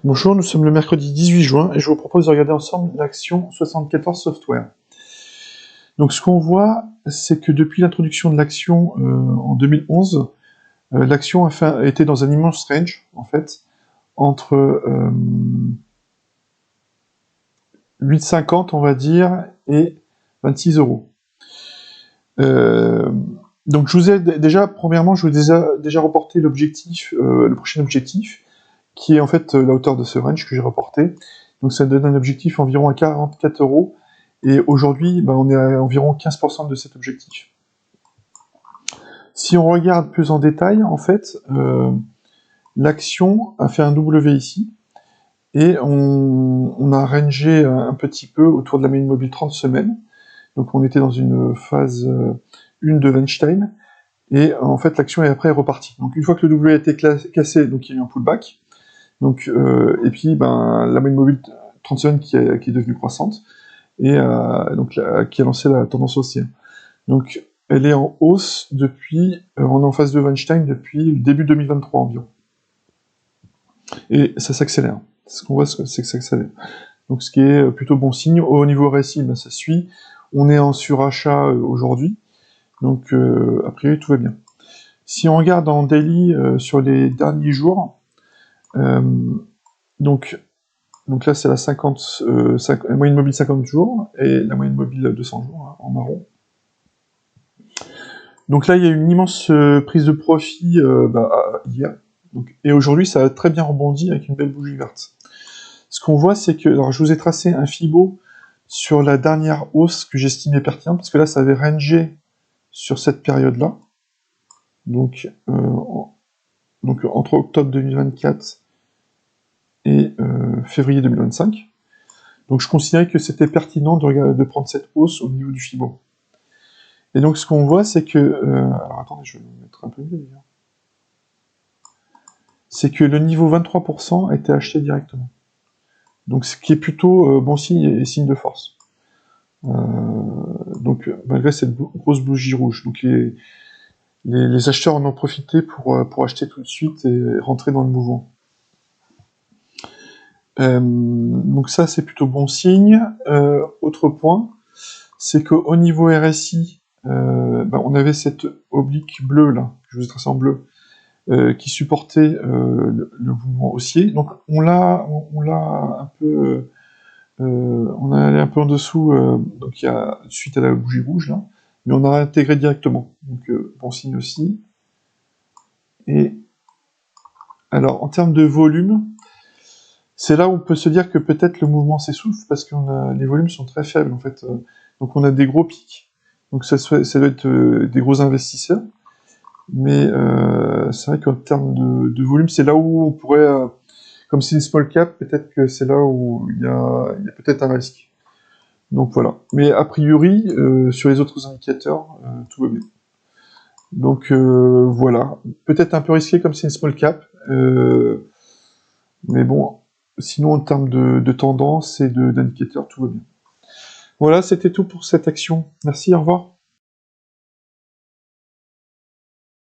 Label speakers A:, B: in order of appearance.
A: Bonjour, nous sommes le mercredi 18 juin et je vous propose de regarder ensemble l'action 74 Software. Donc ce qu'on voit, c'est que depuis l'introduction de l'action en 2011, l'action a été dans un immense range, en fait, entre 8,50 on va dire, et 26 euros. Donc je vous ai déjà, premièrement, je vous ai déjà reporté l'objectif, le prochain objectif, qui est en fait la hauteur de ce range que j'ai reporté. Donc ça donne un objectif environ à 44 euros. Et aujourd'hui, on est à environ 15% de cet objectif. Si on regarde plus en détail, en fait, l'action a fait un W ici. Et on a rangé un petit peu autour de la moyenne mobile 30 semaines. Donc on était dans une phase 1 de Weinstein. Et en fait, l'action est après repartie. Donc une fois que le W a été cassé, donc il y a eu un pullback. Donc, et puis la moyenne mobile 30 semaines qui est devenue croissante, et qui a lancé la tendance haussière. Donc elle est en hausse depuis, on est en phase de Weinstein depuis le début 2023 environ. Et ça s'accélère. Ce qu'on voit, c'est que ça s'accélère. Donc ce qui est plutôt bon signe. Au niveau RSI, ça suit. On est en surachat aujourd'hui. Donc a priori tout va bien. Si on regarde en daily sur les derniers jours, donc là c'est la moyenne mobile 50 jours et la moyenne mobile 200 jours en marron. Donc là il y a une immense prise de profit hier. Et aujourd'hui ça a très bien rebondi avec une belle bougie verte. Ce qu'on voit c'est que, alors je vous ai tracé un Fibo sur la dernière hausse que j'estimais pertinente, parce que là ça avait rangé sur cette période-là. Donc entre octobre 2024 et février 2025. Donc je considérais que c'était pertinent de prendre cette hausse au niveau du Fibo. Et donc ce qu'on voit, c'est que... alors attendez, je vais me mettre un peu mieux d'ailleurs. C'est que le niveau 23% a été acheté directement. Donc ce qui est plutôt bon signe et signe de force. Donc malgré cette grosse bougie rouge. Donc les acheteurs en ont profité pour acheter tout de suite et rentrer dans le mouvement. Donc ça c'est plutôt bon signe. Autre point, c'est qu'au niveau RSI, on avait cette oblique bleue là, que je vous ai tracé en bleu, qui supportait le mouvement haussier. Donc on l'a un peu, on est allé un peu en dessous, donc il y a suite à la bougie rouge là, mais on a intégré directement. Donc bon signe aussi. Et alors en termes de volume, c'est là où on peut se dire que peut-être le mouvement s'essouffle parce que les volumes sont très faibles en fait. Donc on a des gros pics. Donc ça doit être des gros investisseurs. Mais c'est vrai qu'en termes de volume, c'est là où on pourrait, comme c'est une small cap, peut-être que c'est là où il y a peut-être un risque. Donc voilà. Mais a priori, sur les autres indicateurs, tout va bien. Donc voilà. Peut-être un peu risqué comme c'est une small cap. Mais bon, sinon en termes de tendance et d'indicateurs, tout va bien. Voilà, c'était tout pour cette action. Merci, au revoir.